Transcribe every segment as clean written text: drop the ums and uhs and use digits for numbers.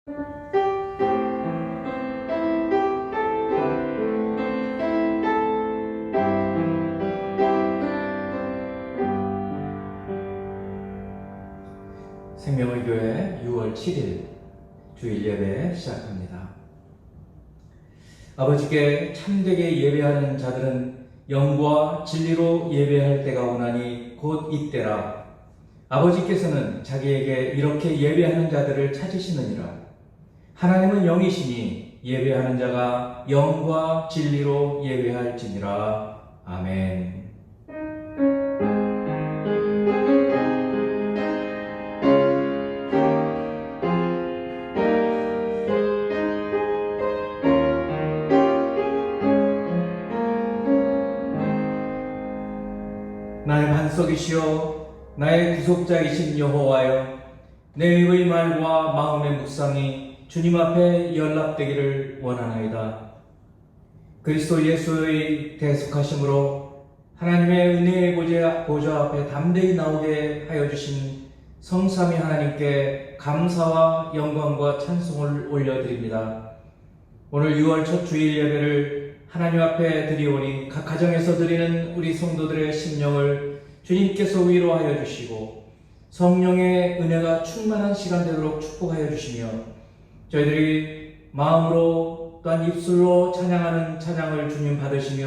생명의 교회 6월 7일 주일 예배 시작합니다. 아버지께 참되게 예배하는 자들은 영과 진리로 예배할 때가 오나니 곧 이때라. 아버지께서는 자기에게 이렇게 예배하는 자들을 찾으시느니라. 하나님은 영이시니 예배하는 자가 영과 진리로 예배할지니라. 아멘. 나의 반석이시여 나의 구속자이신 여호와여, 내 입의 말과 마음의 묵상이 주님 앞에 연락되기를 원하나이다. 그리스도 예수의 대속하심으로 하나님의 은혜의 보좌 앞에 담대히 나오게 하여 주신 성삼위 하나님께 감사와 영광과 찬송을 올려드립니다. 오늘 6월 첫 주일 예배를 하나님 앞에 드리오니 각 가정에서 드리는 우리 성도들의 심령을 주님께서 위로하여 주시고 성령의 은혜가 충만한 시간 되도록 축복하여 주시며, 저희들이 마음으로 또한 입술로 찬양하는 찬양을 주님 받으시며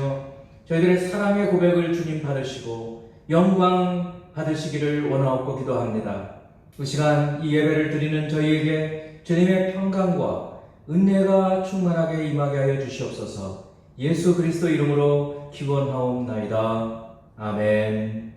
저희들의 사랑의 고백을 주님 받으시고 영광 받으시기를 원하옵고 기도합니다. 그 시간 이 예배를 드리는 저희에게 주님의 평강과 은혜가 충만하게 임하게 하여 주시옵소서. 예수 그리스도 이름으로 기원하옵나이다. 아멘.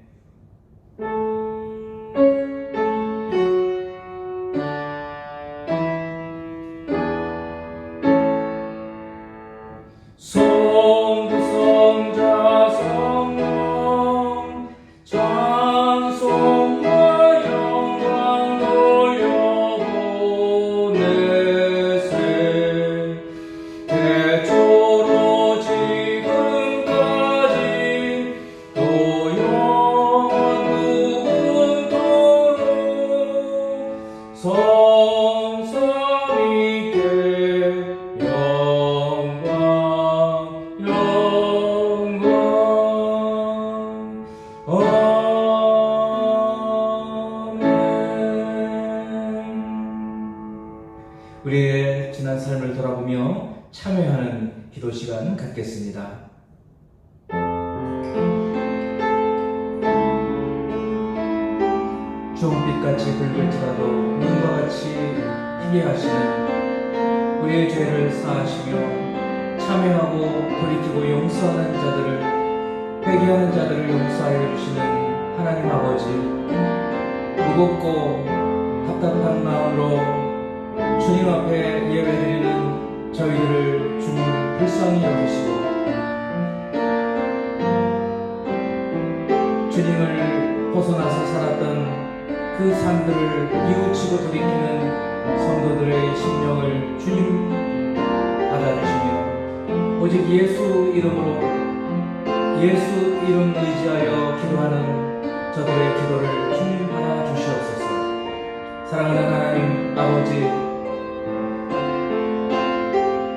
성부 성자 성령 찬송과 영광 돌려보내세. 태초로 지금까지 또 영원 무궁토록 성삼위께 우리의 지난 삶을 돌아보며 참여하는 기도 시간 갖겠습니다. 주홍빛같이 붉을지라도 눈과 같이 희게 하시는 우리의 죄를 사하시며 참여하고 돌이키고 용서하는 자들을, 회개하는 자들을 용서하여 주시는 하나님 아버지, 무겁고 답답한 마음으로 주님 앞에 예배드리는 저희들을 주님 불쌍히 여기시고 주님을 벗어나서 살았던 그 삶들을 뉘우치고 돌이키는 성도들의 심령을 주님 받아주시며 오직 예수 이름으로, 예수 이름 의지하여 기도하는 저들의 기도를 주님 받아주시옵소서. 사랑하는 하나님 아버지,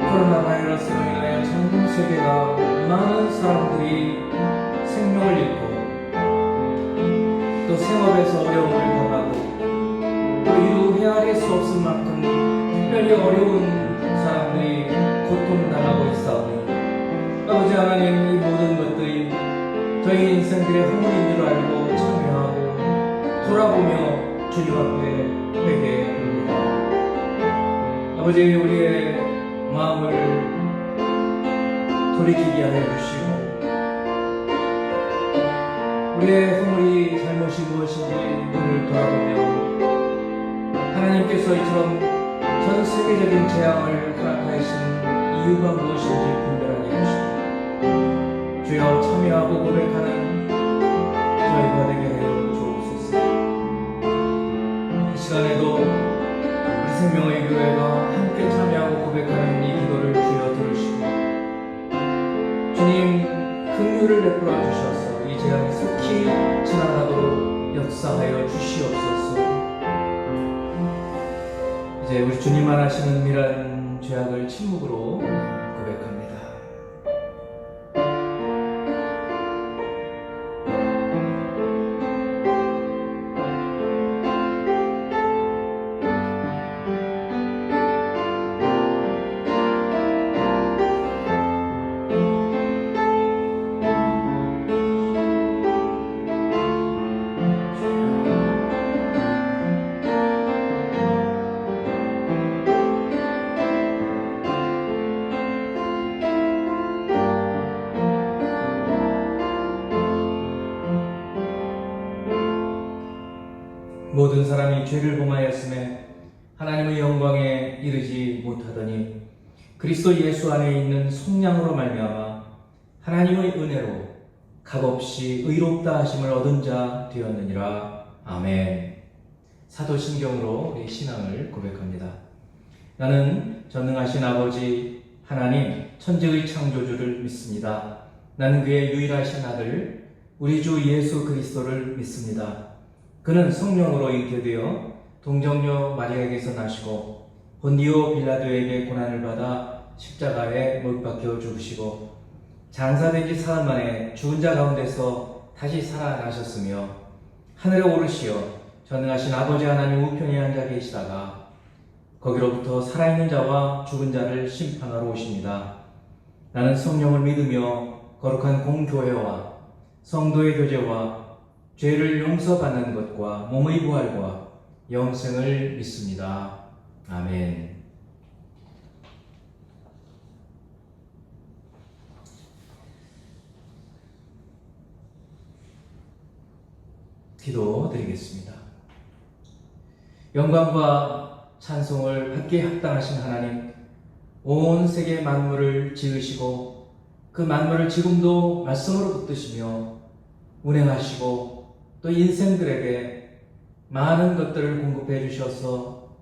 코로나 바이러스로 인하여 전 세계가 많은 사람들이 생명을 잃고 또 생업에서 어려움을 당하고 또 이루 헤아릴 수 없을 만큼 특별히 어려운 사람들이 고통당하고 있사오니 아버지 하나님, 이 모든 것들이 저희 인생들의 허물인 줄 알고 참여하고 돌아보며 주님 앞에 회개합니다. 아버지, 우리의 마음을 돌이키게 하여 주시고 우리의 허물이 잘못이 무엇인지 눈을 돌아보며 하나님께서 이처럼 전 세계적인 재앙을 허락하신 이유가 무엇인지 분별하게 하시고 주여 참여하고 고백하는 저희가 되게 하여 주옵소서. 이 시간에도 우리 생명의 교회가 함께 참여하고 고백하는 이 기도를 주여 들으시고 주님 긍휼을 베풀어 주셔서 이 재앙이 속히 지나가도록 역사하여 주시옵소서. 이제 우리 주님만 아시는 은밀한 죄악을 침묵으로 고백합니다. 모든 사람이 죄를 범하였음에 하나님의 영광에 이르지 못하더니 그리스도 예수 안에 있는 속량으로 말미암아 하나님의 은혜로 값없이 의롭다 하심을 얻은 자 되었느니라. 아멘. 사도신경으로 우리 신앙을 고백합니다. 나는 전능하신 아버지 하나님 천지의 창조주를 믿습니다. 나는 그의 유일하신 아들 우리 주 예수 그리스도를 믿습니다. 그는 성령으로 잉태되어 동정녀 마리아에게서 나시고 본디오 빌라도에게 고난을 받아 십자가에 못 박혀 죽으시고 장사된 지 사흘 만에 죽은 자 가운데서 다시 살아나셨으며 하늘에 오르시어 전능하신 아버지 하나님 우편에 앉아 계시다가 거기로부터 살아있는 자와 죽은 자를 심판하러 오십니다. 나는 성령을 믿으며 거룩한 공교회와 성도의 교제와 죄를 용서받는 것과 몸의 부활과 영생을 믿습니다. 아멘. 기도 드리겠습니다. 영광과 찬송을 받기에 합당하신 하나님, 온 세계 만물을 지으시고 그 만물을 지금도 말씀으로 붙드시며 운행하시고 또 인생들에게 많은 것들을 공급해 주셔서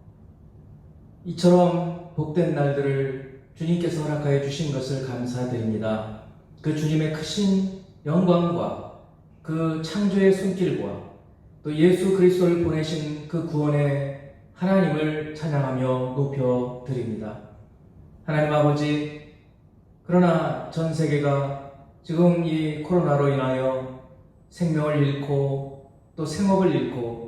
이처럼 복된 날들을 주님께서 허락하여 주신 것을 감사드립니다. 그 주님의 크신 영광과 그 창조의 손길과 또 예수 그리스도를 보내신 그 구원의 하나님을 찬양하며 높여드립니다. 하나님 아버지, 그러나 전 세계가 지금 이 코로나로 인하여 생명을 잃고 또 생업을 잃고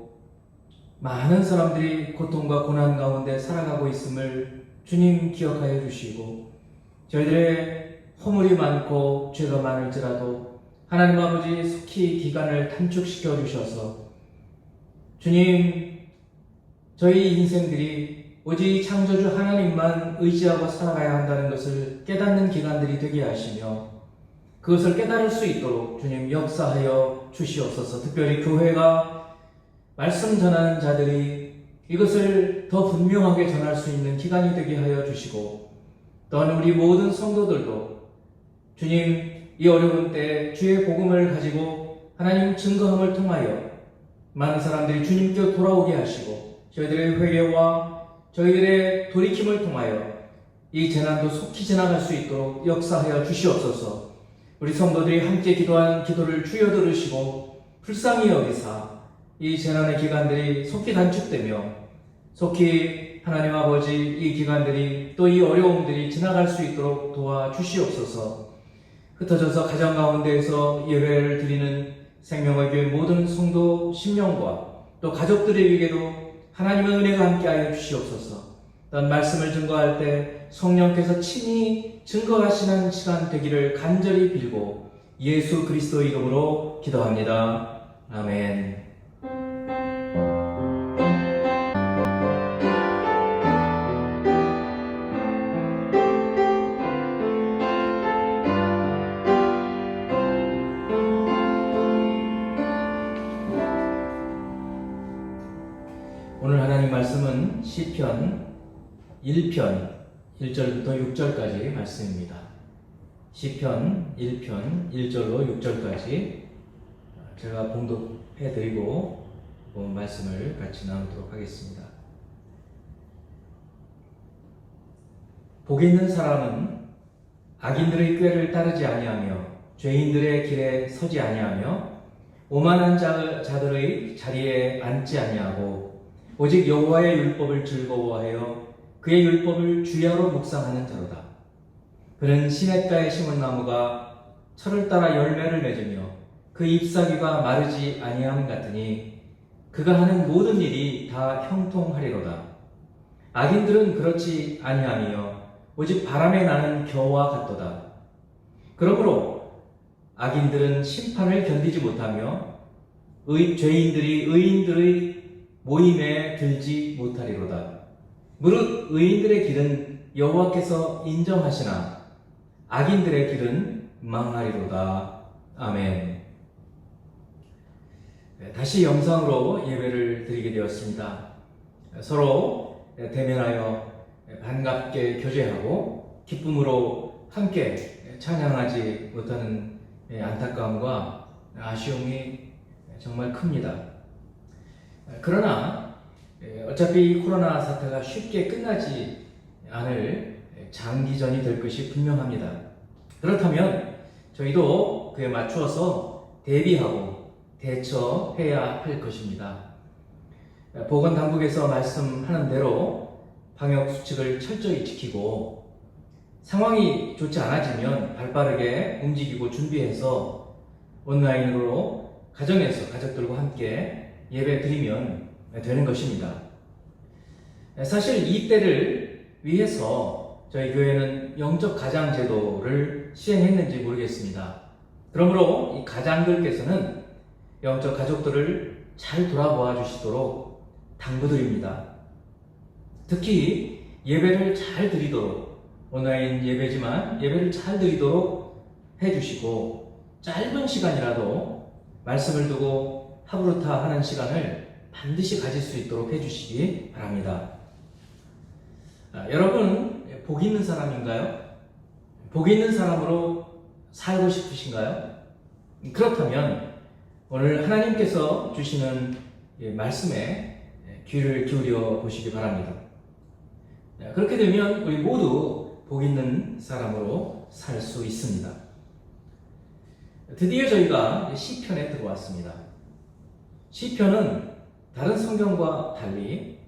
많은 사람들이 고통과 고난 가운데 살아가고 있음을 주님 기억하여 주시고 저희들의 허물이 많고 죄가 많을지라도 하나님 아버지 속히 기간을 단축시켜 주셔서 주님, 저희 인생들이 오직 창조주 하나님만 의지하고 살아가야 한다는 것을 깨닫는 기간들이 되게 하시며 그것을 깨달을 수 있도록 주님 역사하여 주시옵소서. 특별히 교회가 말씀 전하는 자들이 이것을 더 분명하게 전할 수 있는 기간이 되게 하여 주시고 또한 우리 모든 성도들도 주님, 이 어려운 때 주의 복음을 가지고 하나님 증거함을 통하여 많은 사람들이 주님께 돌아오게 하시고 저희들의 회개와 저희들의 돌이킴을 통하여 이 재난도 속히 지나갈 수 있도록 역사하여 주시옵소서. 우리 성도들이 함께 기도하는 기도를 주여 들으시고 불쌍히 여기사 이 재난의 기간들이 속히 단축되며 속히 하나님 아버지 이 기간들이 또 이 어려움들이 지나갈 수 있도록 도와주시옵소서. 흩어져서 가정 가운데에서 예배를 드리는 생명의 교회 모든 성도 심령과 또 가족들에게도 하나님의 은혜가 함께하여 주시옵소서. 또한 말씀을 증거할 때 성령께서 친히 증거하시는 시간 되기를 간절히 빌고 예수 그리스도 이름으로 기도합니다. 아멘. 오늘 하나님 말씀은 시편 1편 1절부터 6절까지 말씀입니다. 시편 1편 1절로 6절까지 제가 봉독해드리고 말씀을 같이 나누도록 하겠습니다. 복이 있는 사람은 악인들의 꾀를 따르지 아니하며 죄인들의 길에 서지 아니하며 오만한 자들의 자리에 앉지 아니하고 오직 여호와의 율법을 즐거워하여 그의 율법을 주야로 묵상하는 자로다. 그는 시냇가에 심은 나무가 철을 따라 열매를 맺으며 그 잎사귀가 마르지 아니함 같으니 그가 하는 모든 일이 다 형통하리로다. 악인들은 그렇지 아니하며 오직 바람에 나는 겨와 같도다. 그러므로 악인들은 심판을 견디지 못하며 죄인들이 의인들의 모임에 들지 못하리로다. 무릇 의인들의 길은 여호와께서 인정하시나 악인들의 길은 망하리로다. 아멘. 다시 영상으로 예배를 드리게 되었습니다. 서로 대면하여 반갑게 교제하고 기쁨으로 함께 찬양하지 못하는 안타까움과 아쉬움이 정말 큽니다. 그러나 어차피 코로나 사태가 쉽게 끝나지 않을 장기전이 될 것이 분명합니다. 그렇다면 저희도 그에 맞추어서 대비하고 대처해야 할 것입니다. 보건당국에서 말씀하는 대로 방역수칙을 철저히 지키고 상황이 좋지 않아지면 발빠르게 움직이고 준비해서 온라인으로 가정에서 가족들과 함께 예배 드리면 되는 것입니다. 사실 이 때를 위해서 저희 교회는 영적 가장 제도를 시행했는지 모르겠습니다. 그러므로 이 가장들께서는 영적 가족들을 잘 돌아보아 주시도록 당부드립니다. 특히 예배를 잘 드리도록, 온라인 예배지만 예배를 잘 드리도록 해주시고 짧은 시간이라도 말씀을 두고 하브루타 하는 시간을 반드시 가질 수 있도록 해주시기 바랍니다. 여러분, 복 있는 사람인가요? 복 있는 사람으로 살고 싶으신가요? 그렇다면 오늘 하나님께서 주시는 말씀에 귀를 기울여 보시기 바랍니다. 그렇게 되면 우리 모두 복 있는 사람으로 살 수 있습니다. 드디어 저희가 시편에 들어왔습니다. 시편은 다른 성경과 달리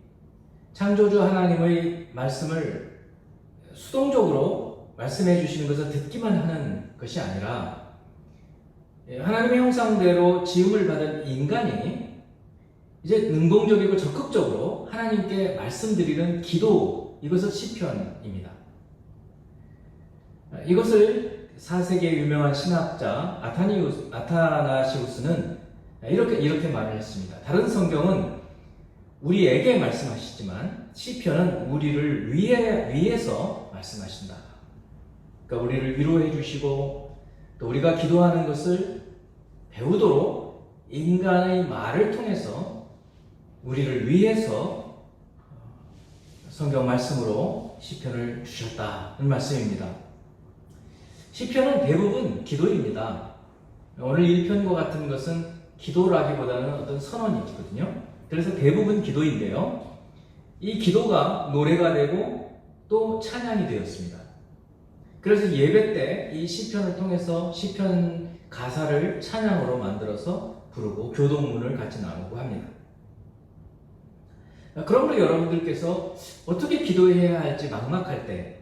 창조주 하나님의 말씀을 수동적으로 말씀해 주시는 것을 듣기만 하는 것이 아니라 하나님의 형상대로 지음을 받은 인간이 이제 능동적이고 적극적으로 하나님께 말씀드리는 기도, 이것은 시편입니다. 이것을 4세기의 유명한 신학자 아타나시우스는 이렇게 말을 했습니다. 다른 성경은 우리에게 말씀하시지만 시편은 우리를 위해서 말씀하신다. 그러니까 우리를 위로해 주시고 또 우리가 기도하는 것을 배우도록 인간의 말을 통해서 우리를 위해서 성경 말씀으로 시편을 주셨다는 말씀입니다. 시편은 대부분 기도입니다. 오늘 1편과 같은 것은 기도라기보다는 어떤 선언이거든요. 그래서 대부분 기도인데요. 이 기도가 노래가 되고 또 찬양이 되었습니다. 그래서 예배 때 이 시편을 통해서 시편 가사를 찬양으로 만들어서 부르고 교동문을 같이 나누고 합니다. 그러므로 여러분들께서 어떻게 기도해야 할지 막막할 때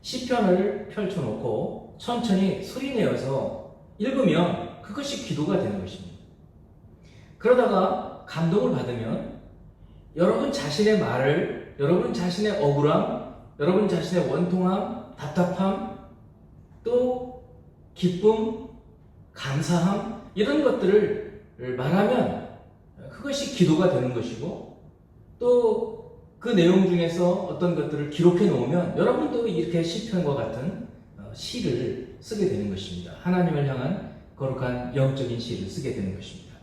시편을 펼쳐놓고 천천히 소리내어서 읽으면 그것이 기도가 되는 것입니다. 그러다가 감동을 받으면 여러분 자신의 말을, 여러분 자신의 억울함, 여러분 자신의 원통함, 답답함, 또 기쁨, 감사함, 이런 것들을 말하면 그것이 기도가 되는 것이고, 또 그 내용 중에서 어떤 것들을 기록해 놓으면 여러분도 이렇게 시편과 같은 시를 쓰게 되는 것입니다. 하나님을 향한 거룩한 영적인 시를 쓰게 되는 것입니다.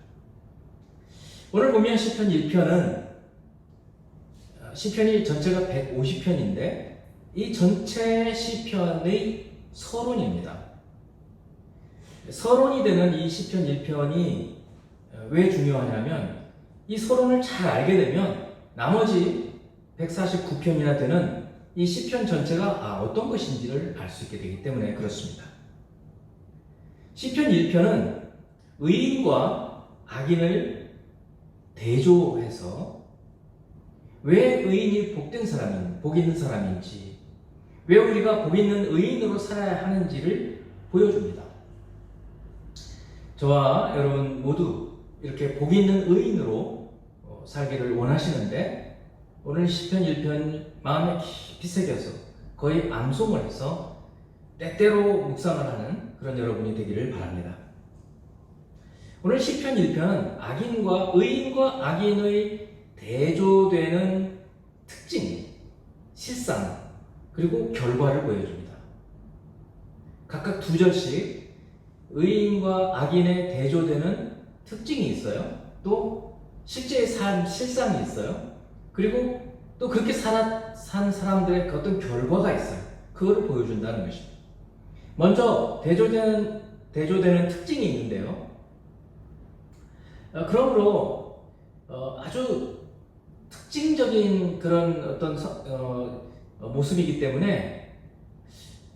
오늘 보면 시편 1편은 시편이 전체가 150편인데 이 전체 시편의 서론입니다. 서론이 되는 이 시편 1편이 왜 중요하냐면 이 서론을 잘 알게 되면 나머지 149편이나 되는 이 시편 전체가 어떤 것인지를 알 수 있게 되기 때문에 그렇습니다. 시편 1편은 의인과 악인을 대조해서 왜 의인이 복 있는 사람인지, 왜 우리가 복 있는 의인으로 살아야 하는지를 보여줍니다. 저와 여러분 모두 이렇게 복 있는 의인으로 살기를 원하시는데, 오늘 시편 1편 마음에 깊이 새겨서 거의 암송을 해서 때때로 묵상을 하는 그런 여러분이 되기를 바랍니다. 오늘 시편 1편은 의인과 악인의 대조되는 특징, 실상, 그리고 결과를 보여줍니다. 각각 2절씩 의인과 악인의 대조되는 특징이 있어요. 또 실제의 실상이 있어요. 그리고 또 그렇게 산 사람들의 어떤 결과가 있어요. 그거를 보여준다는 것입니다. 먼저 대조되는 특징이 있는데요. 그러므로 아주 특징적인 그런 어떤 모습이기 때문에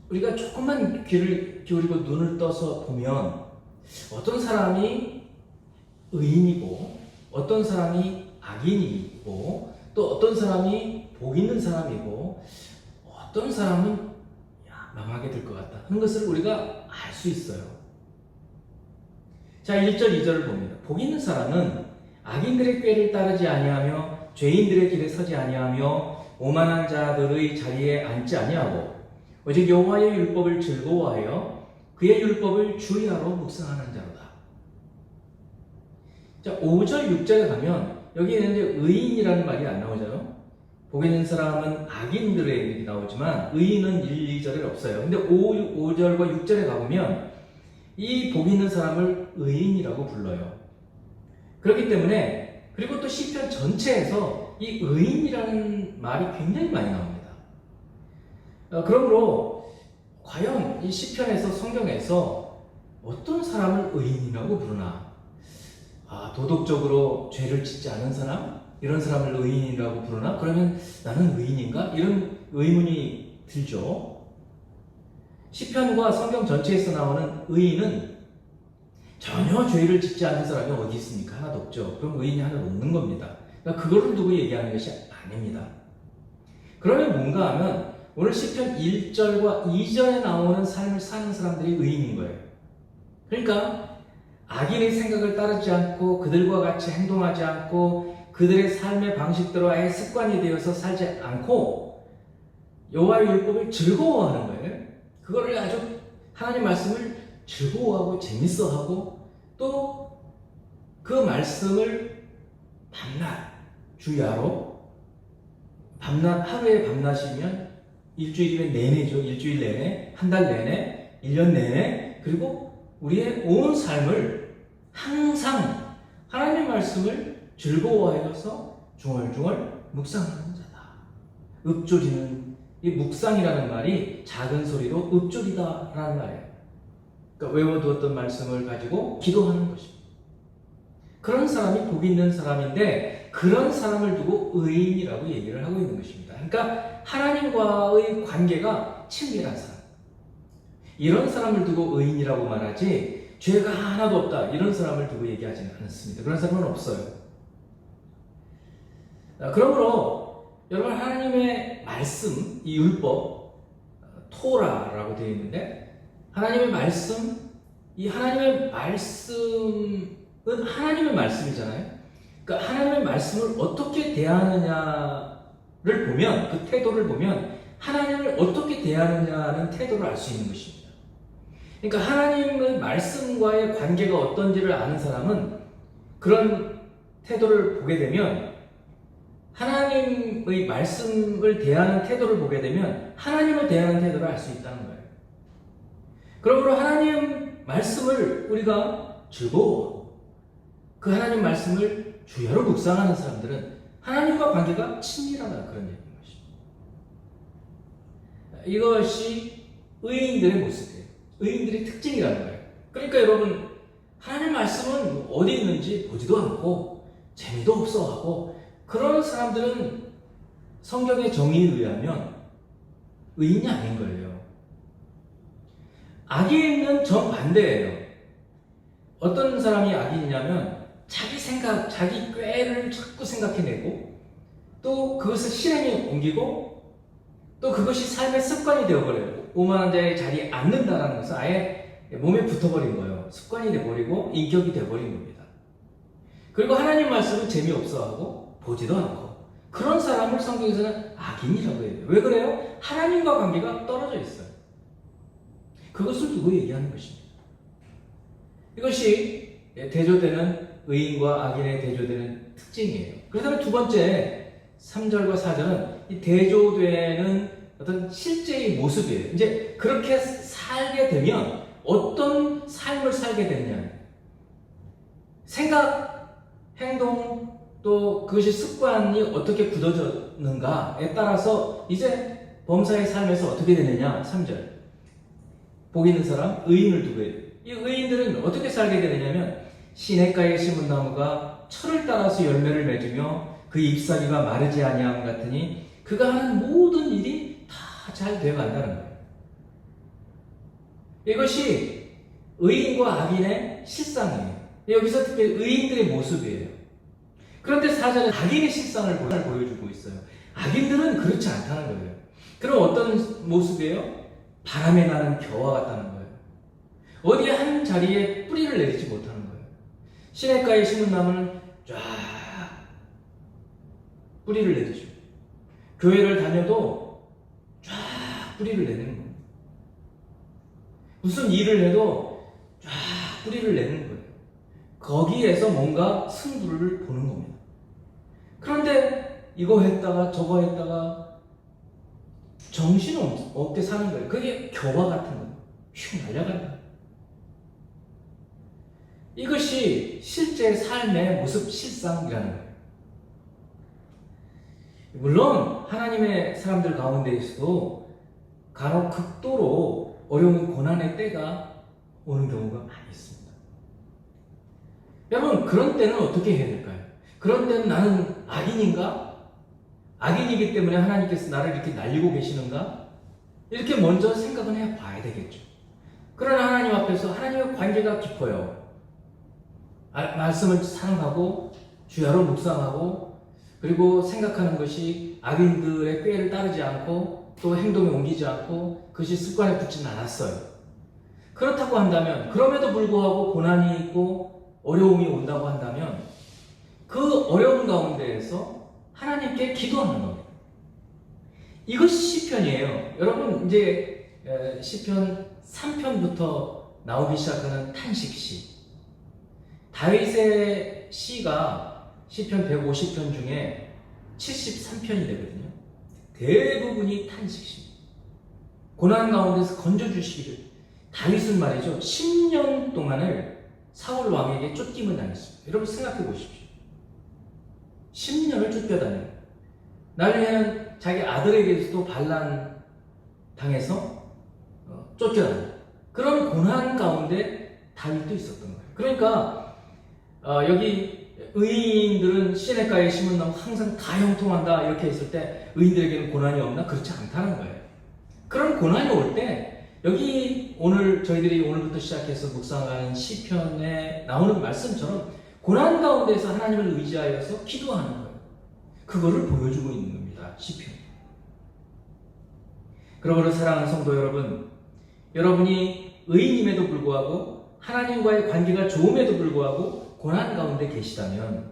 우리가 조금만 귀를 기울이고 눈을 떠서 보면 어떤 사람이 의인이고 어떤 사람이 악인이고 또 어떤 사람이 복 있는 사람이고 어떤 사람은 망하게 될 것 같다 하는 것을 우리가 알 수 있어요. 자, 1절 2절을 봅니다. 복 있는 사람은 악인들의 꾀를 따르지 아니하며 죄인들의 길에 서지 아니하며 오만한 자들의 자리에 앉지 아니하고 오직 여호와의 율법을 즐거워하여 그의 율법을 주야로 묵상하는 자로다. 자, 5절 6절에 가면 여기에는 이제 의인이라는 말이 안 나오잖아요. 복 있는 사람은 악인들의 얘기 나오지만 의인은 1, 2절에 없어요. 근데 5절과 6절에 가보면 이 복 있는 사람을 의인이라고 불러요. 그렇기 때문에 그리고 또 시편 전체에서 이 의인이라는 말이 굉장히 많이 나옵니다. 그러므로 과연 이 시편에서 성경에서 어떤 사람을 의인이라고 부르나? 도덕적으로 죄를 짓지 않은 사람? 이런 사람을 의인이라고 부르나? 그러면 나는 의인인가? 이런 의문이 들죠. 시편과 성경 전체에서 나오는 의인은 전혀 죄를 짓지 않은 사람이 어디 있습니까? 하나도 없죠. 그럼 의인이 하나도 없는 겁니다. 그러니까 그거를 두고 얘기하는 것이 아닙니다. 그러면 뭔가 하면 오늘 시편 1절과 2절에 나오는 삶을 사는 사람들이 의인인 거예요. 그러니까 악인의 생각을 따르지 않고 그들과 같이 행동하지 않고 그들의 삶의 방식대로 아예 습관이 되어서 살지 않고 여호와의 율법을 즐거워하는 거예요. 그거를 아주 하나님 말씀을 즐거워하고 재밌어하고 또 그 말씀을 밤낮 주야로 밤낮 하루에 밤낮이면 일주일이면 내내죠. 일주일 내내, 한 달 내내, 1년 내내 그리고 우리의 온 삶을 항상 하나님 말씀을 즐거워하여서 중얼중얼 묵상하는 자다. 읊조리는 이 묵상이라는 말이 작은 소리로 읊조리다라는 말이에요. 그러니까 외워두었던 말씀을 가지고 기도하는 것입니다. 그런 사람이 복 있는 사람인데 그런 사람을 두고 의인이라고 얘기를 하고 있는 것입니다. 그러니까 하나님과의 관계가 친밀한 사람. 이런 사람을 두고 의인이라고 말하지 죄가 하나도 없다 이런 사람을 두고 얘기하지는 않습니다. 그런 사람은 없어요. 그러므로 여러분 하나님의 말씀, 이 율법, 토라라고 되어 있는데 하나님의 말씀, 이 하나님의 말씀은 하나님의 말씀이잖아요. 그러니까 하나님의 말씀을 어떻게 대하느냐를 보면 그 태도를 보면 하나님을 어떻게 대하느냐는 태도를 알 수 있는 것입니다. 그러니까 하나님의 말씀과의 관계가 어떤지를 아는 사람은 그런 태도를 보게 되면 하나님의 말씀을 대하는 태도를 보게 되면 하나님을 대하는 태도를 알 수 있다는 거예요. 그러므로 하나님 말씀을 우리가 즐거워하고 그 하나님 말씀을 주야로 묵상하는 사람들은 하나님과 관계가 친밀하다 그런 얘기인 것입니다. 이것이 의인들의 모습이에요. 의인들의 특징이라는 거예요. 그러니까 여러분 하나님 말씀은 어디 있는지 보지도 않고 재미도 없어 하고 그런 사람들은 성경의 정의에 의하면 의인이 아닌 거예요. 악인은 정반대예요. 어떤 사람이 악인이냐면 자기 생각, 자기 꾀를 자꾸 생각해내고 또 그것을 실행에 옮기고 또 그것이 삶의 습관이 되어버려요. 오만한 자의 자리에 앉는다는 것은 아예 몸에 붙어버린 거예요. 습관이 돼버리고 인격이 돼버린 겁니다. 그리고 하나님 말씀은 재미없어하고 보지도 않고 그런 사람을 성경에서는 악인이라고 해요. 왜 그래요? 하나님과 관계가 떨어져 있어요. 그것을 두고 얘기하는 것입니다. 이것이 대조되는 의인과 악인의 대조되는 특징이에요. 그렇다면 두 번째 3절과 4절은 이 대조되는 어떤 실제의 모습이에요. 이제 그렇게 살게 되면 어떤 삶을 살게 되느냐. 생각, 행동, 또 그것이 습관이 어떻게 굳어졌는가에 따라서 이제 범사의 삶에서 어떻게 되느냐. 3절. 복 있는 사람, 의인을 두고 해요. 이 의인들은 어떻게 살게 되느냐면 시냇가에 심은 나무가 철을 따라서 열매를 맺으며 그 잎사귀가 마르지 아니함 같으니 그가 하는 모든 일이 다 잘 되어간다는 거예요. 이것이 의인과 악인의 실상이에요. 여기서 특히 의인들의 모습이에요. 그런데 4절은 악인의 실상을 보여주고 있어요. 악인들은 그렇지 않다는 거예요. 그럼 어떤 모습이에요? 바람에 나는 겨와 같다는 거예요. 어디 한 자리에 뿌리를 내리지 못하는 거예요. 시냇가에 심은 나무는 쫙 뿌리를 내리죠. 교회를 다녀도 쫙 뿌리를 내는 거예요. 무슨 일을 해도 쫙 뿌리를 내는 거예요. 거기에서 뭔가 승부를 보는 겁니다. 그런데 이거 했다가 저거 했다가 정신없게 사는 거예요. 그게 겨와 같은 거예요. 휙 날아간다. 이것이 실제 삶의 모습 실상이라는 거예요. 물론 하나님의 사람들 가운데에서도 간혹 극도로 어려운 고난의 때가 오는 경우가 많이 있습니다. 여러분 그런 때는 어떻게 해야 될까요? 그런 때는 나는 악인인가? 악인이기 때문에 하나님께서 나를 이렇게 날리고 계시는가? 이렇게 먼저 생각은 해봐야 되겠죠. 그러나 하나님 앞에서 하나님의 관계가 깊어요. 말씀을 사랑하고 주야로 묵상하고 그리고 생각하는 것이 악인들의 꾀를 따르지 않고 또 행동에 옮기지 않고 그것이 습관에 붙지는 않았어요. 그렇다고 한다면 그럼에도 불구하고 고난이 있고 어려움이 온다고 한다면 그 어려움 가운데에서 하나님께 기도하는 겁니다. 이것이 시편이에요. 여러분 이제 시편 3편부터 나오기 시작하는 탄식시. 다윗의 시가 시편 150편 중에 73편이 되거든요. 대부분이 탄식시. 고난 가운데서 건져주시기를. 다윗은 말이죠. 10년 동안을 사울 왕에게 쫓김을 당했습니다. 여러분 생각해 보십시오. 10년을 쫓겨다녀요. 나중에는 자기 아들에게서도 반란 당해서 쫓겨다녀요. 그런 고난 가운데 다윗도 있었던 거예요. 그러니까 여기 의인들은 시냇가에 심은 나무 항상 다 형통한다 이렇게 했을 때 의인들에게는 고난이 없나? 그렇지 않다는 거예요. 그런 고난이 올 때 여기 오늘 저희들이 오늘부터 시작해서 묵상하는 시편에 나오는 말씀처럼 고난 가운데서 하나님을 의지하여서 기도하는 거예요. 그거를 보여주고 있는 겁니다. 시편. 그러므로 사랑하는 성도 여러분, 여러분이 의인임에도 불구하고 하나님과의 관계가 좋음에도 불구하고 고난 가운데 계시다면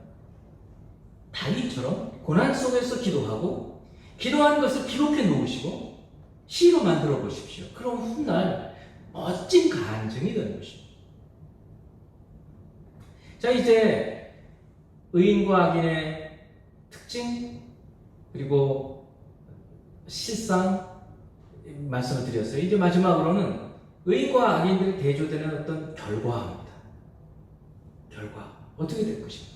다윗처럼 고난 속에서 기도하고 기도한 것을 기록해 놓으시고 시로 만들어 보십시오. 그럼 훗날 멋진 간증이 되는 것입니다. 자, 이제 의인과 악인의 특징 그리고 실상 말씀을 드렸어요. 이제 마지막으로는 의인과 악인들이 대조되는 어떤 결과입니다. 결과 어떻게 될 것인가?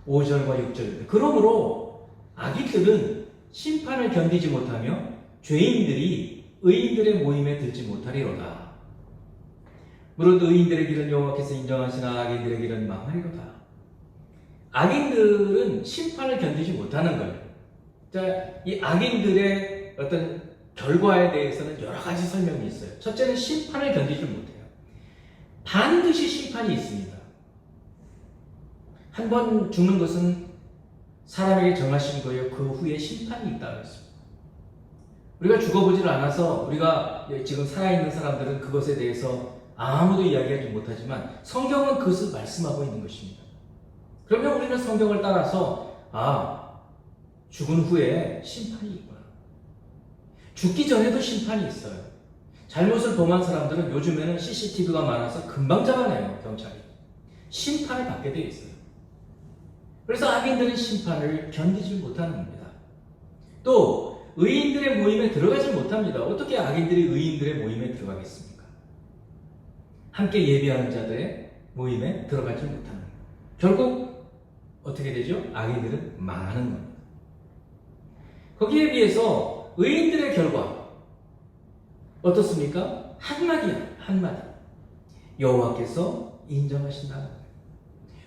5절과 6절. 그러므로 악인들은 심판을 견디지 못하며 죄인들이 의인들의 모임에 들지 못하리로다. 무릇 의인들의 길은 여호와께서 인정하시나 악인들의 길은 망하리로다. 악인들은 심판을 견디지 못하는 거예요. 자, 이 악인들의 어떤 결과에 대해서는 여러 가지 설명이 있어요. 첫째는 심판을 견디지 못해요. 반드시 심판이 있습니다. 한 번 죽는 것은 사람에게 정하신 거예요. 그 후에 심판이 있다고 했습니다. 우리가 죽어보질 않아서 우리가 지금 살아있는 사람들은 그것에 대해서 아무도 이야기하지 못하지만 성경은 그것을 말씀하고 있는 것입니다. 그러면 우리는 성경을 따라서 죽은 후에 심판이 있구나. 죽기 전에도 심판이 있어요. 잘못을 범한 사람들은 요즘에는 CCTV가 많아서 금방 잡아내요, 경찰이. 심판을 받게 되어 있어요. 그래서 악인들은 심판을 견디지 못하는 겁니다. 또 의인들의 모임에 들어가지 못합니다. 어떻게 악인들이 의인들의 모임에 들어가겠습니까? 함께 예배하는 자들의 모임에 들어가지 못하는 겁니다. 결국 어떻게 되죠? 악인들은 망하는 겁니다. 거기에 비해서 의인들의 결과 어떻습니까? 한마디야, 한마디. 여호와께서 인정하신다는 거예요.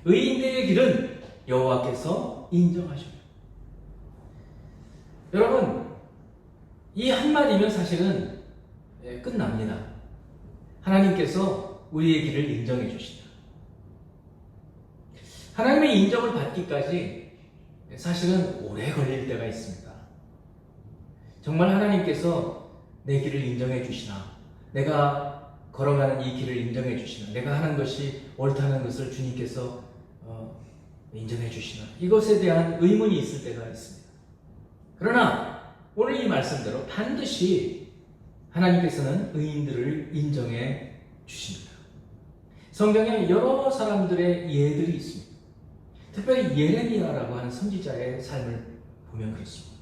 의인들의 길은 여호와께서 인정하셔요. 여러분, 이 한마디면 사실은 끝납니다. 하나님께서 우리의 길을 인정해 주신다. 하나님의 인정을 받기까지 사실은 오래 걸릴 때가 있습니다. 정말 하나님께서 내 길을 인정해 주시나, 내가 걸어가는 이 길을 인정해 주시나, 내가 하는 것이 옳다는 것을 주님께서 인정해 주시나, 이것에 대한 의문이 있을 때가 있습니다. 그러나 오늘 이 말씀대로 반드시 하나님께서는 의인들을 인정해 주십니다. 성경에 여러 사람들의 예들이 있습니다. 특별히 예레미야라고 하는 선지자의 삶을 보면 그렇습니다.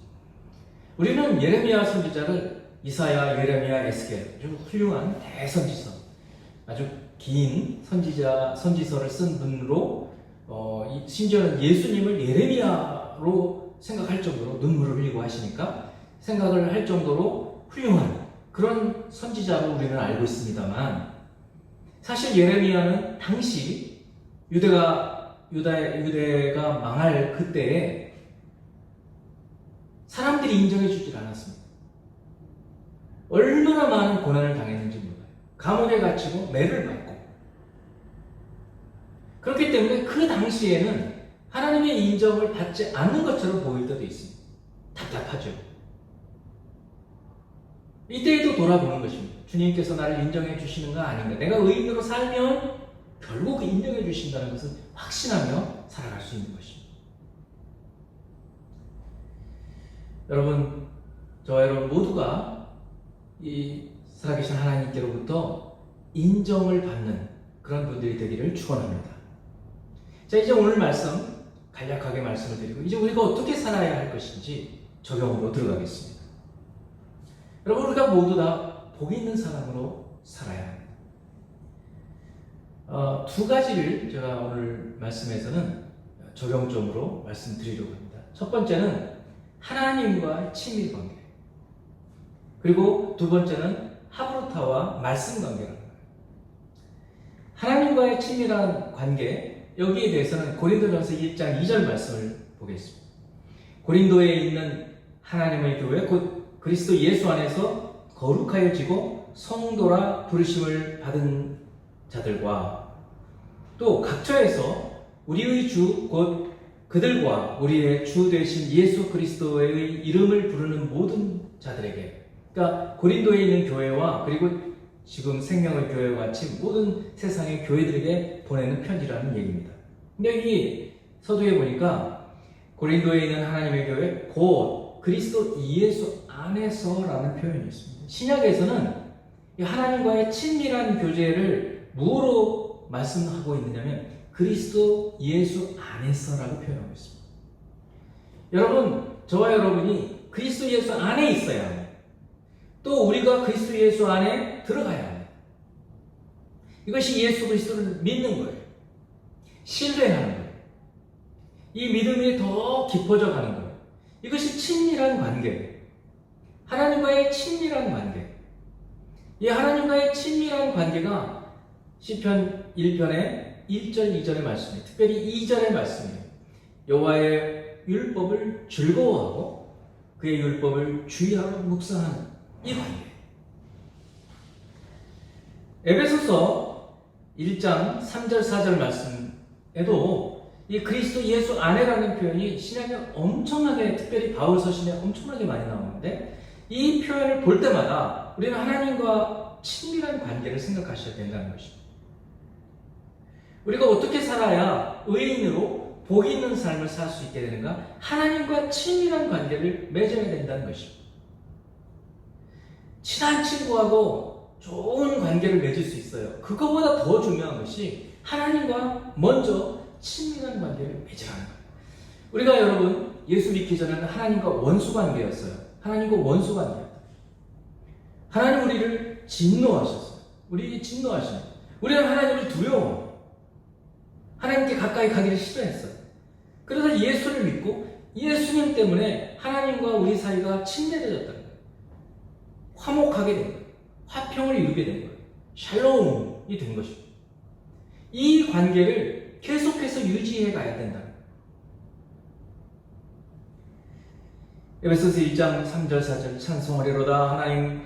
우리는 예레미야 선지자를 이사야, 예레미야, 에스겔, 아주 훌륭한 대선지서, 아주 긴 선지서를 쓴 분으로 심지어는 예수님을 예레미야로 생각할 정도로 눈물을 흘리고 하시니까 생각을 할 정도로 훌륭한 그런 선지자로 우리는 알고 있습니다만, 사실 예레미야는 당시 유대가 망할 그때에 사람들이 인정해 주질 않았습니다. 얼마나 많은 고난을 당했는지 몰라요. 감옥에 갇히고 매를 맞고. 그렇기 때문에 그 당시에는 하나님의 인정을 받지 않는 것처럼 보일 때도 있습니다. 답답하죠. 이때에도 돌아보는 것입니다. 주님께서 나를 인정해 주시는가 아닌가. 내가 의인으로 살면 결국 인정해 주신다는 것을 확신하며 살아갈 수 있는 것입니다. 여러분, 저와 여러분 모두가 이 살아계신 하나님께로부터 인정을 받는 그런 분들이 되기를 축원합니다. 자, 이제 오늘 말씀 간략하게 말씀을 드리고 이제 우리가 어떻게 살아야 할 것인지 적용으로 들어가겠습니다. 여러분, 우리가 모두 다 복 있는 사람으로 살아야 합니다. 두 가지를 제가 오늘 말씀에서는 적용점으로 말씀드리려고 합니다. 첫 번째는 하나님과 친밀 관계, 그리고 두 번째는 하브루타와 말씀 관계라는 거예요. 하나님과의 친밀한 관계, 여기에 대해서는 고린도전서 1장 2절 말씀을 보겠습니다. 고린도에 있는 하나님의 교회, 곧 그리스도 예수 안에서 거룩하여지고 성도라 부르심을 받은 자들과 또 각처에서 우리의 주 곧 그들과 우리의 주 되신 예수 그리스도의 이름을 부르는 모든 자들에게, 그러니까 고린도에 있는 교회와 그리고 지금 생명의 교회와 같이 모든 세상의 교회들에게 보내는 편지라는 얘기입니다. 근데 여기 서두에 보니까 고린도에 있는 하나님의 교회 곧 그리스도 예수 안에서라는 표현이 있습니다. 신약에서는 하나님과의 친밀한 교제를 무엇으로 말씀하고 있느냐면 그리스도 예수 안에서라고 표현하고 있습니다. 여러분, 저와 여러분이 그리스도 예수 안에 있어야 해요. 또 우리가 그리스도 예수 안에 들어가야 해요. 이것이 예수 그리스도를 믿는 거예요. 신뢰하는 거예요. 이 믿음이 더 깊어져 가는 거예요. 이것이 친밀한 관계예요. 하나님과의 친밀한 관계. 이 하나님과의 친밀한 관계가 시편 1편의 1절, 2절의 말씀이에요. 특별히 2절의 말씀이에요. 여호와의 율법을 즐거워하고 그의 율법을 주의하러 묵상하는 이 관계. 에베소서 1장 3절, 4절 말씀에도 이 그리스도 예수 안에라는 표현이 신약에 엄청나게, 특별히 바울서 신약에 엄청나게 많이 나오는데, 이 표현을 볼 때마다 우리는 하나님과 친밀한 관계를 생각하셔야 된다는 것입니다. 우리가 어떻게 살아야 의인으로 복 있는 삶을 살 수 있게 되는가? 하나님과 친밀한 관계를 맺어야 된다는 것입니다. 친한 친구하고 좋은 관계를 맺을 수 있어요. 그거보다 더 중요한 것이 하나님과 먼저 친밀한 관계를 맺으라는 거예요. 우리가 여러분 예수 믿기 전에는 하나님과 원수 관계였어요. 하나님과 원수 관계였다. 하나님 우리를 진노하셨어요. 우리 진노하십니다. 우리는 하나님을 두려워해요. 하나님께 가까이 가기를 싫어했어요. 그래서 예수를 믿고 예수님 때문에 하나님과 우리 사이가 친밀해졌다는 거예요. 화목하게 된 거예요. 화평을 이루게 된 거예요. 샬롬이 된 것입니다. 이 관계를 계속해서 유지해 가야 된다. 에베소서 1장 3절 4절 찬송하리로다. 하나님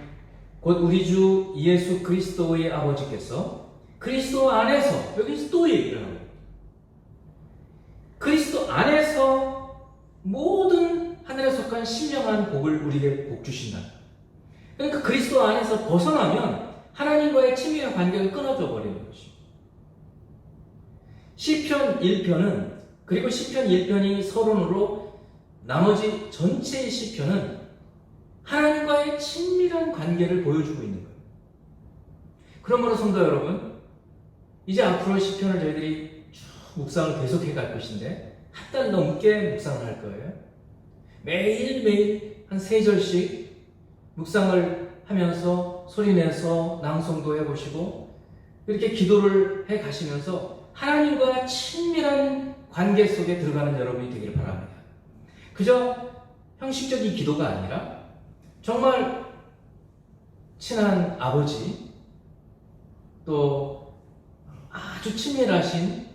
곧 우리 주 예수 그리스도의 아버지께서 그리스도 안에서, 여기서 또 얘기를 하고, 그리스도 안에서 모든 하늘에 속한 신령한 복을 우리에게 복 주신다. 그러니까 그리스도 안에서 벗어나면 하나님과의 친밀한 관계가 끊어져 버리는 것입니다. 시편 1편은, 그리고 시편 1편이 서론으로 나머지 전체의 시편은 하나님과의 친밀한 관계를 보여주고 있는 거예요. 그러므로 성도 여러분, 이제 앞으로 시편을 저희들이 쭉 묵상을 계속해 갈 것인데 한 달 넘게 묵상을 할 거예요. 매일매일 한 3절씩 묵상을 하면서 소리내서 낭송도 해보시고 이렇게 기도를 해 가시면서 하나님과 친밀한 관계 속에 들어가는 여러분이 되기를 바랍니다. 그저 형식적인 기도가 아니라 정말 친한 아버지, 또 아주 친밀하신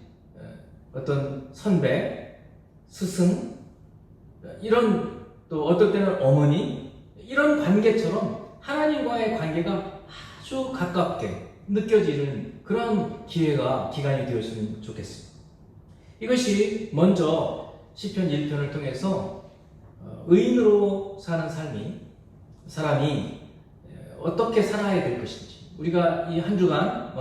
어떤 선배, 스승, 이런, 또 어떨 때는 어머니, 이런 관계처럼 하나님과의 관계가 아주 가깝게 느껴지는 그런 기간이 되었으면 좋겠습니다. 이것이 먼저 시편 1편을 통해서 의인으로 사는 사람이 어떻게 살아야 될 것인지, 우리가 이 한 주간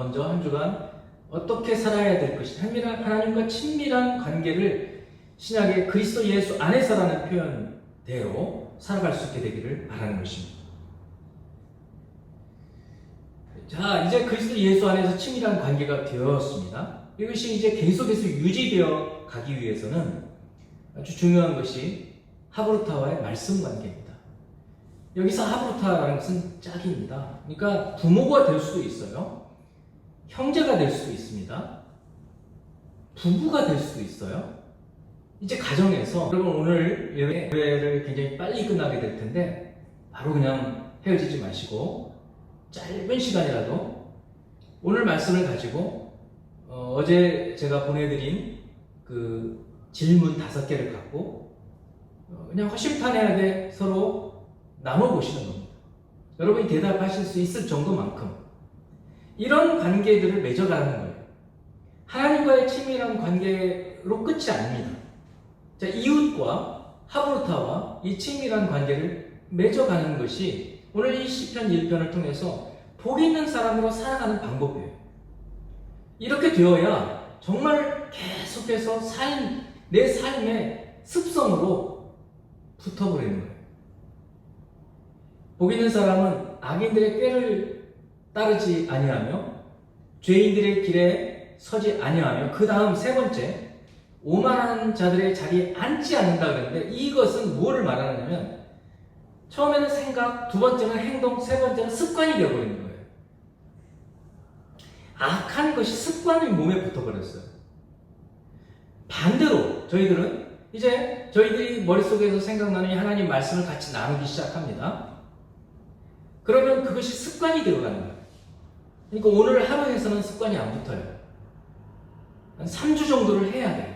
어떻게 살아야 될 것인지, 하나님과 친밀한 관계를 신약의 그리스도 예수 안에서라는 표현대로 살아갈 수 있게 되기를 바라는 것입니다. 자, 이제 그리스도 예수 안에서 친밀한 관계가 되었습니다. 이것이 이제 계속해서 유지되어 가기 위해서는 아주 중요한 것이 하브루타와의 말씀 관계입니다. 여기서 하브루타라는 것은 짝입니다. 그러니까 부모가 될 수도 있어요. 형제가 될 수도 있습니다. 부부가 될 수도 있어요. 이제 가정에서, 여러분 오늘 예배를 굉장히 빨리 끝나게 될 텐데 바로 그냥 헤어지지 마시고 짧은 시간이라도 오늘 말씀을 가지고 어제 제가 보내드린 그 질문 5개를 갖고 그냥 허심탄회하게 서로 나눠보시는 겁니다. 여러분이 대답하실 수 있을 정도만큼 이런 관계들을 맺어가는 거예요. 하나님과의 친밀한 관계로 끝이 아닙니다. 자, 이웃과 하브루타와 이 친밀한 관계를 맺어가는 것이 오늘 이 시편 1편을 통해서 복 있는 사람으로 살아가는 방법이에요. 이렇게 되어야 정말 계속해서 내 삶의 습성으로 붙어버리는 거예요. 복 있는 사람은 악인들의 꾀를 따르지 아니하며 죄인들의 길에 서지 아니하며, 그 다음 3번째, 오만한 자들의 자리에 앉지 않는다 그랬는데, 이것은 무엇을 말하느냐면 처음에는 생각, 2번째는 행동, 3번째는 습관이 되어버리는 거예요. 악한 것이 습관이 몸에 붙어버렸어요. 반대로 저희들은 이제 저희들이 머릿속에서 생각나는 이 하나님 말씀을 같이 나누기 시작합니다. 그러면 그것이 습관이 되어가는 거예요. 그러니까 오늘 하루에서는 습관이 안 붙어요. 한 3주 정도를 해야 돼요.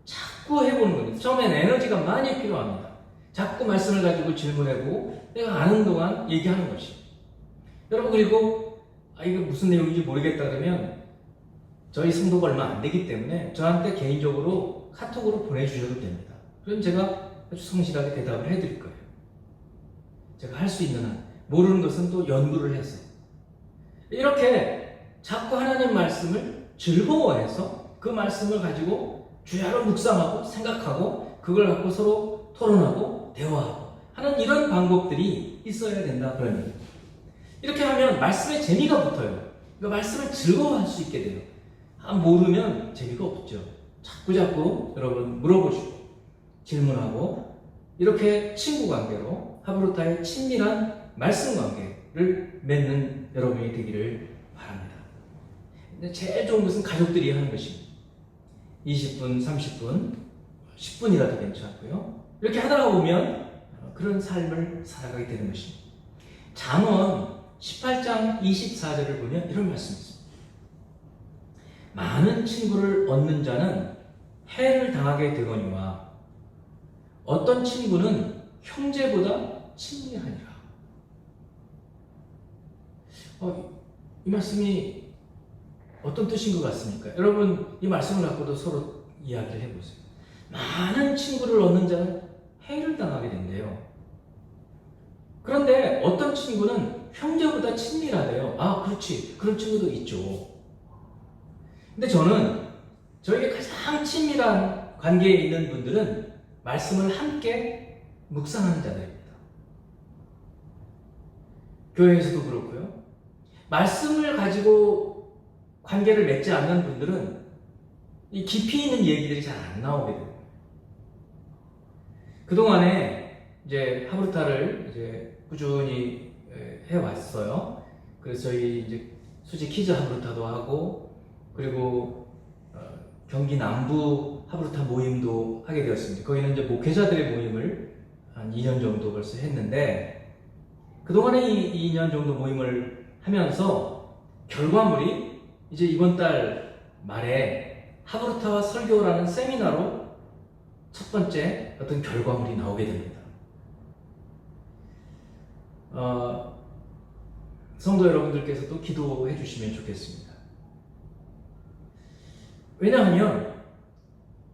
자꾸 해보는 겁니다. 처음엔 에너지가 많이 필요합니다. 자꾸 말씀을 가지고 질문해보고 내가 아는 동안 얘기하는 것이. 여러분, 그리고 이게 무슨 내용인지 모르겠다 그러면 저희 성도가 얼마 안 되기 때문에 저한테 개인적으로 카톡으로 보내주셔도 됩니다. 그럼 제가 아주 성실하게 대답을 해드릴 거예요. 제가 할 수 있는 한, 모르는 것은 또 연구를 해서. 이렇게 자꾸 하나님 말씀을 즐거워해서 그 말씀을 가지고 주야로 묵상하고 생각하고 그걸 갖고 서로 토론하고 대화하고 하는 이런 방법들이 있어야 된다 그런 얘기입니다. 이렇게 하면 말씀에 재미가 붙어요. 그 말씀을 즐거워할 수 있게 돼요. 모르면 재미가 없죠. 자꾸 여러분 물어보시고 질문하고 이렇게 친구 관계로 하브루타의 친밀한 말씀 관계를 맺는 여러분이 되기를 바랍니다. 근데 제일 좋은 것은 가족들이 하는 것입니다. 20분, 30분, 10분이라도 괜찮고요. 이렇게 하다가 보면 그런 삶을 살아가게 되는 것입니다. 잠언 18장 24절을 보면 이런 말씀이 있습니다. 많은 친구를 얻는 자는 해를 당하게 되거니와 어떤 친구는 형제보다 친밀하니라. 이 말씀이 어떤 뜻인 것 같습니까? 여러분 이 말씀을 갖고도 서로 이야기를 해보세요. 많은 친구를 얻는 자는 해를 당하게 된대요. 그런데 어떤 친구는 형제보다 친밀하대요. 그렇지. 그런 친구도 있죠. 근데 저는 저에게 가장 친밀한 관계에 있는 분들은 말씀을 함께 묵상하는 자들입니다. 교회에서도 그렇고요. 말씀을 가지고 관계를 맺지 않는 분들은 이 깊이 있는 얘기들이 잘 안 나오게 돼요. 그동안에 이제 하브루타를 이제 꾸준히 해왔어요. 그래서 저희 이제 수지 키즈 하브루타도 하고 그리고 경기 남부 하브루타 모임도 하게 되었습니다. 거기는 이제 목회자들의 모임을 한 2년 정도 벌써 했는데 그동안에 이 2년 정도 모임을 하면서 결과물이 이제 이번 달 말에 하브루타와 설교라는 세미나로 첫 번째 어떤 결과물이 나오게 됩니다. 성도 여러분들께서도 기도해 주시면 좋겠습니다. 왜냐하면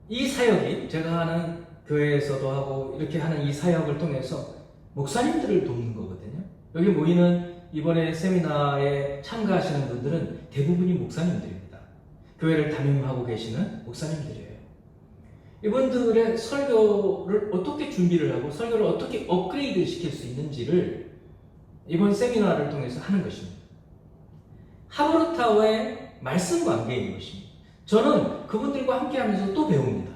이 사역이 제가 하는 교회에서도 하고 이렇게 하는 이 사역을 통해서 목사님들을 돕는 거거든요. 여기 모이는 이번에 세미나에 참가하시는 분들은 대부분이 목사님들입니다. 교회를 담임하고 계시는 목사님들이에요. 이분들의 설교를 어떻게 준비를 하고 설교를 어떻게 업그레이드 시킬 수 있는지를 이번 세미나를 통해서 하는 것입니다. 하브루타와의 말씀 관계인 것입니다. 저는 그분들과 함께 하면서 또 배웁니다.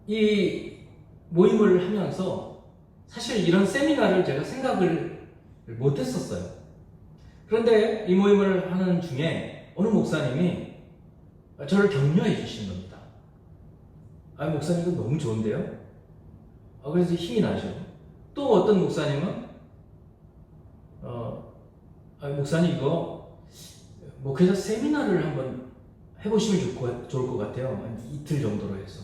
이 모임을 하면서 사실 이런 세미나를 제가 생각을 못 했었어요. 그런데 이 모임을 하는 중에 어느 목사님이 저를 격려해 주신 겁니다. 목사님 이거 너무 좋은데요? 그래서 힘이 나죠. 또 어떤 목사님은 목사님 이거 목회자 세미나를 한번 해보시면 좋을 것 같아요. 한 이틀 정도로 해서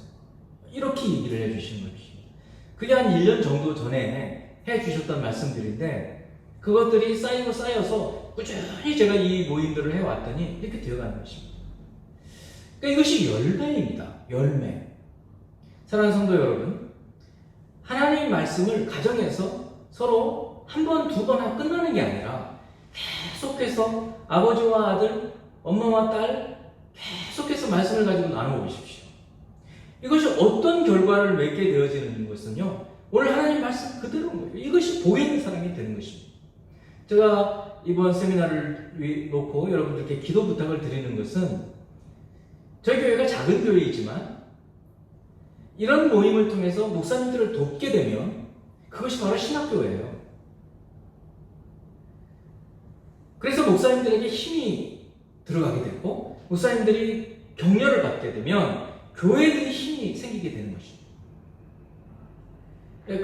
이렇게 얘기를 해주신 것입니다. 그게 한 1년 정도 전에 해주셨던 말씀들인데 그것들이 쌓이고 쌓여서 꾸준히 제가 이 모임들을 해왔더니 이렇게 되어가는 것입니다. 그러니까 이것이 열매입니다. 열매. 사랑하는 성도 여러분, 하나님의 말씀을 가정에서 서로 한 번, 두 번 하고 끝나는 게 아니라 계속해서 아버지와 아들, 엄마와 딸 계속해서 말씀을 가지고 나눠보십시오. 이것이 어떤 결과를 맺게 되어지는 것은요, 오늘 하나님 말씀 그대로인 거예요. 이것이 보이는 사람이 되는 것입니다. 제가 이번 세미나를 놓고 여러분들께 기도 부탁을 드리는 것은 저희 교회가 작은 교회이지만 이런 모임을 통해서 목사님들을 돕게 되면 그것이 바로 신학교예요. 그래서 목사님들에게 힘이 들어가게 되고 목사님들이 격려를 받게 되면 교회들이 힘이 생기게 되는 것입니다.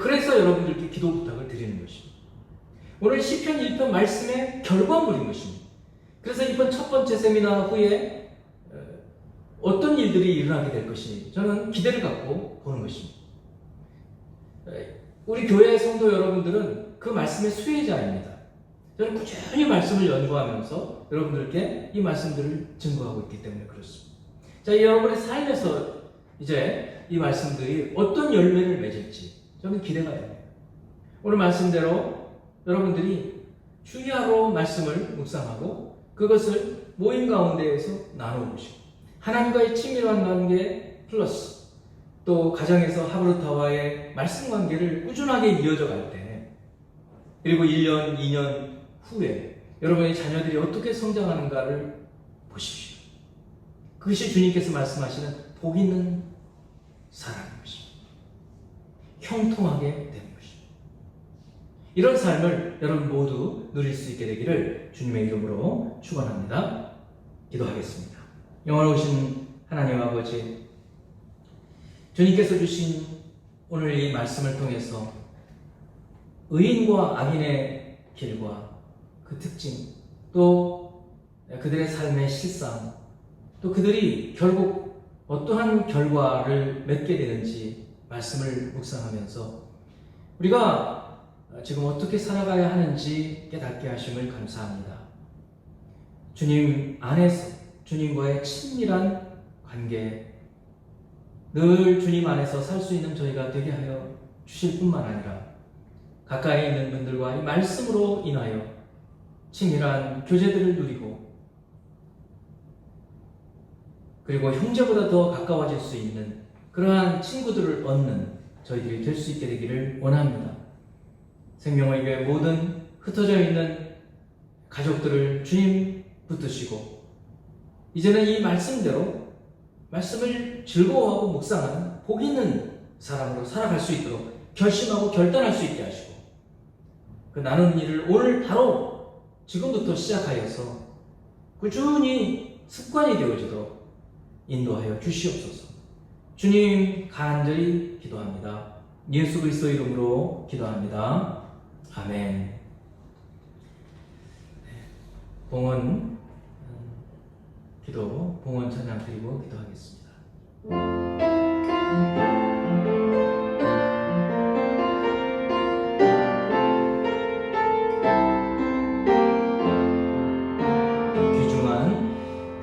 그래서 여러분들께 기도 부탁을 드리는 것입니다. 오늘 시편 1편 말씀의 결과물인 것입니다. 그래서 이번 첫 번째 세미나 후에 어떤 일들이 일어나게 될 것인지 저는 기대를 갖고 보는 것입니다. 우리 교회 성도 여러분들은 그 말씀의 수혜자입니다. 저는 꾸준히 말씀을 연구하면서 여러분들께 이 말씀들을 증거하고 있기 때문에 그렇습니다. 자, 여러분의 삶에서 이제 이 말씀들이 어떤 열매를 맺을지 저는 기대가 됩니다. 오늘 말씀대로 여러분들이 주야로 말씀을 묵상하고 그것을 모임 가운데에서 나눠보시고 하나님과의 친밀한 관계 플러스 또 가정에서 하브르타와의 말씀 관계를 꾸준하게 이어져 갈 때 그리고 1년, 2년 후에 여러분의 자녀들이 어떻게 성장하는가를 보십시오. 그것이 주님께서 말씀하시는 복 있는 사람인 것입니다. 형통하게 되는 것입니다. 이런 삶을 여러분 모두 누릴 수 있게 되기를 주님의 이름으로 축원합니다. 기도하겠습니다. 영원하신 하나님 아버지, 주님께서 주신 오늘 이 말씀을 통해서 의인과 악인의 길과 그 특징, 또 그들의 삶의 실상, 또 그들이 결국 어떠한 결과를 맺게 되는지 말씀을 묵상하면서 우리가 지금 어떻게 살아가야 하는지 깨닫게 하심을 감사합니다. 주님 안에서 주님과의 친밀한 관계, 늘 주님 안에서 살 수 있는 저희가 되게 하여 주실 뿐만 아니라 가까이 있는 분들과 이 말씀으로 인하여 친밀한 교제들을 누리고 그리고 형제보다 더 가까워질 수 있는 그러한 친구들을 얻는 저희들이 될 수 있게 되기를 원합니다. 생명의 교회 모든 흩어져 있는 가족들을 주님 붙드시고 이제는 이 말씀대로 말씀을 즐거워하고 묵상하는 복 있는 사람으로 살아갈 수 있도록 결심하고 결단할 수 있게 하시고 그 나누는 일을 오늘 바로 지금부터 시작하여서 꾸준히 습관이 되어지도록 인도하여 주시옵소서. 주님 간절히 기도합니다. 예수 그리스도 이름으로 기도합니다. 아멘. 봉헌 기도, 봉헌 찬양 드리고 기도하겠습니다.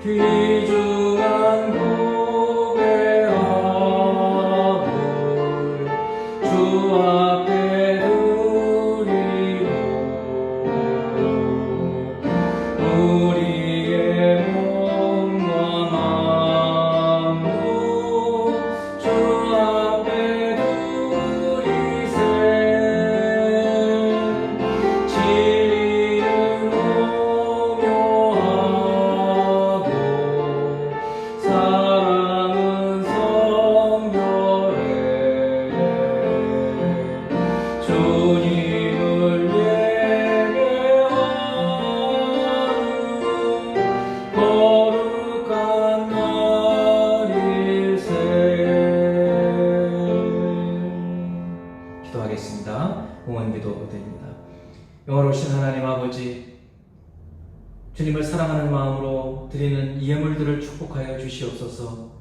귀중한 고백함을 주 앞에 드리고 우리의 몸과 마음도 주 앞에 드리세 진리는 오묘하고 사랑은 성결해 주님을 예배하는 거룩한 날일세. 기도하겠습니다. 봉헌기도 드립니다. 영원하신 하나님 아버지, 주님을 사랑하는 마음으로 드리는 이 예물들을 축복하여 주시옵소서.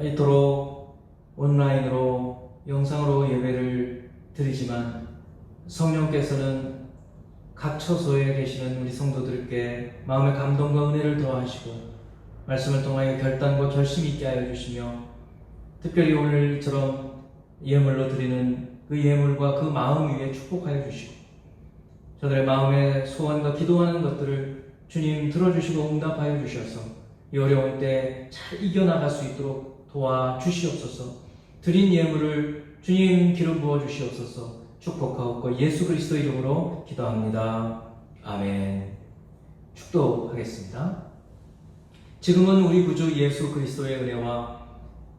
이토록 온라인으로 영상으로 예배를 드리지만 성령께서는 각 처소에 계시는 우리 성도들께 마음의 감동과 은혜를 더하시고 말씀을 통하여 결단과 결심이 있게 하여 주시며 특별히 오늘처럼 예물로 드리는 그 예물과 그 마음 위에 축복하여 주시고 저들의 마음의 소원과 기도하는 것들을 주님 들어주시고 응답하여 주셔서 이 어려운 때 잘 이겨나갈 수 있도록 도와주시옵소서. 드린 예물을 주님 기름 부어 주시옵소서. 축복하옵고 예수 그리스도 이름으로 기도합니다. 아멘. 축도하겠습니다. 지금은 우리 구주 예수 그리스도의 은혜와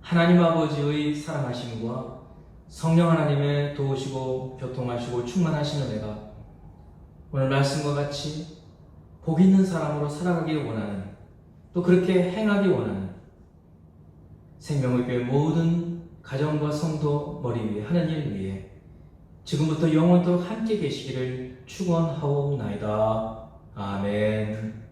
하나님 아버지의 사랑하심과 성령 하나님의 도우시고 교통하시고 충만하신 은혜가 오늘 말씀과 같이 복 있는 사람으로 살아가기 원하는 또 그렇게 행하기 원하는 생명의 교회 모든 가정과 성도 머리 위에 하는 일 위에 지금부터 영원토록 함께 계시기를 축원하옵나이다. 아멘.